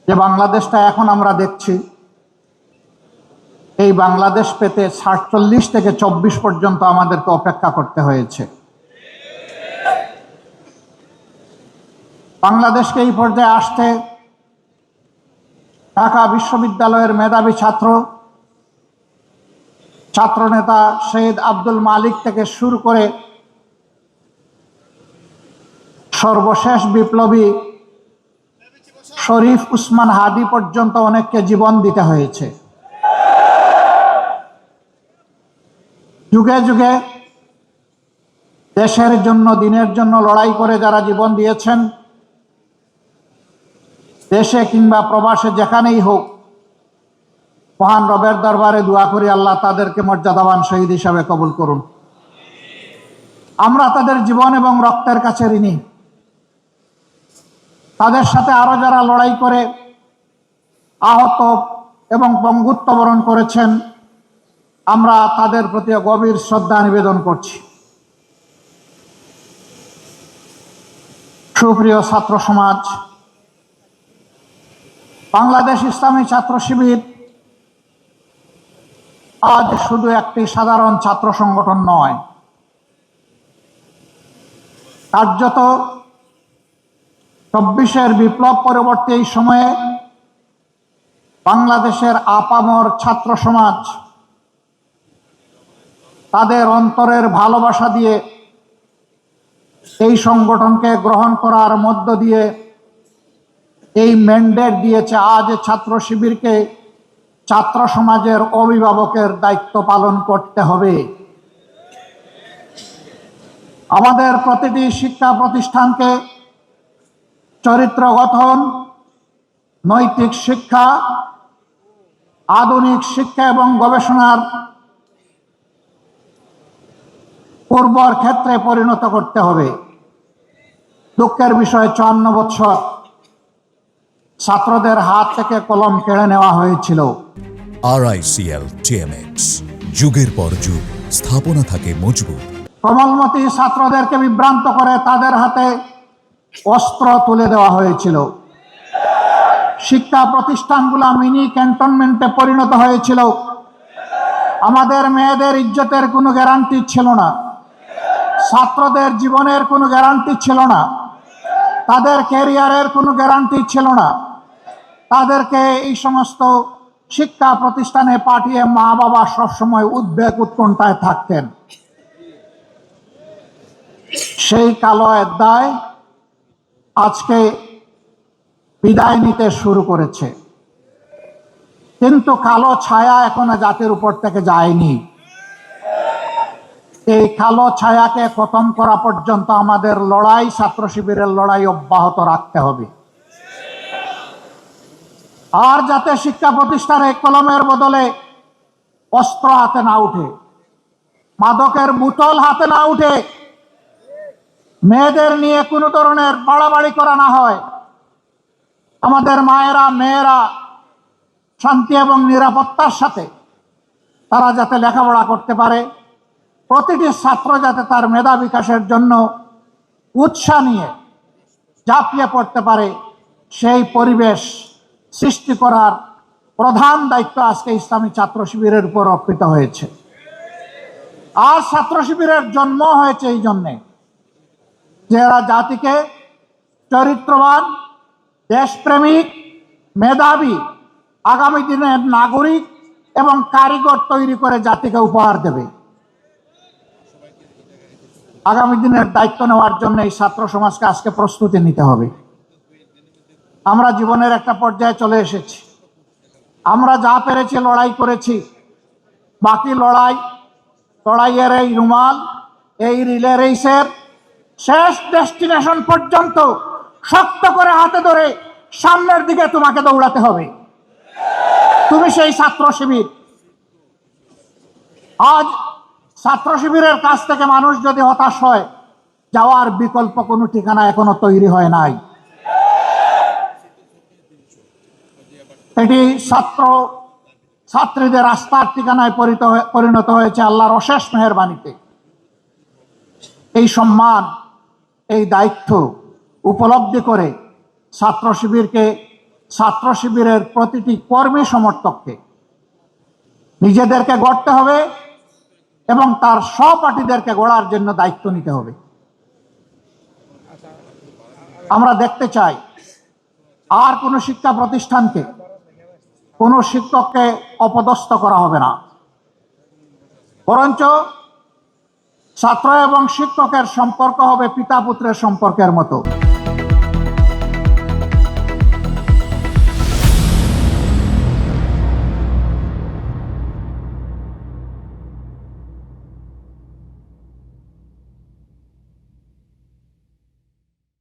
যে বাংলাদেশটা এখন আমরা দেখছি, এই বাংলাদেশ পেতে ৪৭ থেকে ২৪ পর্যন্ত আমাদেরকে অপেক্ষা করতে হয়েছে। বাংলাদেশকে এই পর্যায়ে আসতে ঢাকা বিশ্ববিদ্যালয়ের মেধাবী ছাত্রনেতা শহীদ আব্দুল মালিক থেকে শুরু করে সর্বশেষ বিপ্লবী শরীফ উসমান হাদি পর্যন্ত অনেককে জীবন দিতে হয়েছে। যুগে যুগে দেশের জন্য, দিনের জন্য লড়াই করে যারা জীবন দিয়েছেন, দেশে কিংবা প্রবাসে যেখানেই হোক, মহান রবের দরবারে দোয়া করি আল্লাহ তাদেরকে মর্যাদাবান শহীদ হিসাবে কবুল করুন। আমরা তাদের জীবন এবং রক্তের কাছে ঋণী। তাদের সাথে আরো যারা লড়াই করে আহত এবং পঙ্গুত্ব বরণ করেছেন, আমরা তাদের প্রতি গভীর শ্রদ্ধা নিবেদন করছি। সুপ্রিয় ছাত্র সমাজ, বাংলাদেশ ইসলামী ছাত্র শিবির আজ শুধু একটি সাধারণ ছাত্র সংগঠন নয়, কার্যত ২৪-এর বিপ্লব পরবর্তী এই সময়ে বাংলাদেশের আপামর ছাত্র সমাজ তাদের অন্তরের ভালোবাসা দিয়ে এই সংগঠনকে গ্রহণ করার মধ্য দিয়ে এই ম্যান্ডেট দিয়েছে আজ ছাত্র শিবিরকে ছাত্র সমাজের অভিভাবকের দায়িত্ব পালন করতে হবে। আমাদের প্রতিটি শিক্ষা প্রতিষ্ঠানকে চরিত্র গঠন, নৈতিক শিক্ষা, আধুনিক শিক্ষা এবং গবেষণার উর্বর ক্ষেত্রে পরিণত করতে হবে। দুঃখের বিষয়, ৫৪ বছর ছাত্রদের হাত থেকে কলম কেড়ে নেওয়া হয়েছিল। RICL TMX, যুগের পর যুগ স্থাপনা থাকে মজবুত। কোমলমতি ছাত্রদেরকে বিভ্রান্ত করে তাদের হাতে অস্ত্র তুলে দেওয়া হয়েছিল। শিক্ষা প্রতিষ্ঠানগুলো মিনি ক্যান্টনমেন্টে পরিণত হয়েছিল। আমাদের মেয়েদের ইজ্জতের কোনো গ্যারান্টি ছিল না, ছাত্রদের জীবনের কোনো গ্যারান্টি ছিল না, তাদের ক্যারিয়ারের কোনো গ্যারান্টি ছিল না। তাদেরকে এই সমস্ত শিক্ষা প্রতিষ্ঠানে পাঠিয়ে মা বাবা সবসময় উদ্বেগ উৎকণ্ঠায় থাকতেন। সেই কালো অধ্যায় আজকে বিদায় নিতে শুরু করেছে, কিন্তু কালো ছায়া এখনো জাতির উপর থেকে যায়নি। এই কালো ছায়াকে খতম করা পর্যন্ত আমাদের লড়াই, ছাত্র শিবিরের লড়াই অব্যাহত রাখতে হবে। আর যাতে শিক্ষা প্রতিষ্ঠানে কলমের বদলে অস্ত্র হাতে না উঠে, মাদকের বোতল হাতে না উঠে, মেয়েদের নিয়ে কোনো ধরনের বাড়াবাড়ি করা না হয়, আমাদের মায়েরা মেয়েরা শান্তি এবং নিরাপত্তার সাথে তারা যাতে লেখাপড়া করতে পারে, প্রতিটি ছাত্র যাতে তার মেধা বিকাশের জন্য উৎসাহ নিয়ে ঝাঁপিয়ে পড়তে পারে, সেই পরিবেশ সৃষ্টি করার প্রধান দায়িত্ব আজকে ইসলামী ছাত্র শিবিরের উপর অর্পিত হয়েছে। আর ছাত্র শিবিরের জন্ম হয়েছে এই জন্যে যে এরা জাতিকে চরিত্রবান, দেশপ্রেমিক, মেধাবী, আগামী দিনের নাগরিক এবং কারিগর তৈরি করে জাতিকে উপহার দেবে। আগামী দিনের দায়িত্ব নেওয়ার জন্য এই ছাত্র সমাজকে আজকে প্রস্তুতি নিতে হবে। আমরা জীবনের একটা পর্যায়ে চলে এসেছি। আমরা যা পেরেছি লড়াই করেছি, বাকি লড়াইয়ের এই রুমাল, এই রিলে রেসের শেষ ডেস্টিনেশন পর্যন্ত শক্ত করে হাতে ধরে সামনের দিকে তোমাকে দৌড়াতে হবে। তুমি সেই ছাত্র শিবির। আজ ছাত্র শিবিরের কাছ থেকে মানুষ যদি হতাশ হয়, যাওয়ার বিকল্প কোনো ঠিকানা এখনো তৈরি হয় নাই। এটি ছাত্রীদের রাস্তার ঠিকানায় পরিণত হয়েছে আল্লাহর অশেষ মেহেরবানিতে। এই সম্মান, এই দায়িত্ব উপলব্ধি করে ছাত্র শিবিরকে ছাত্র শিবিরের প্রতিটি কর্মী সমর্থককে নিজেদেরকে গড়তে হবে এবং তার সহপাঠীদেরকে গড়ার জন্য দায়িত্ব নিতে হবে। আমরা দেখতে চাই আর কোনো শিক্ষা প্রতিষ্ঠানকে, কোনো শিক্ষককে অপদস্থ করা হবে না, বরঞ্চ ছাত্র এবং শিক্ষকের সম্পর্ক হবে পিতা পুত্রের সম্পর্কের মতো।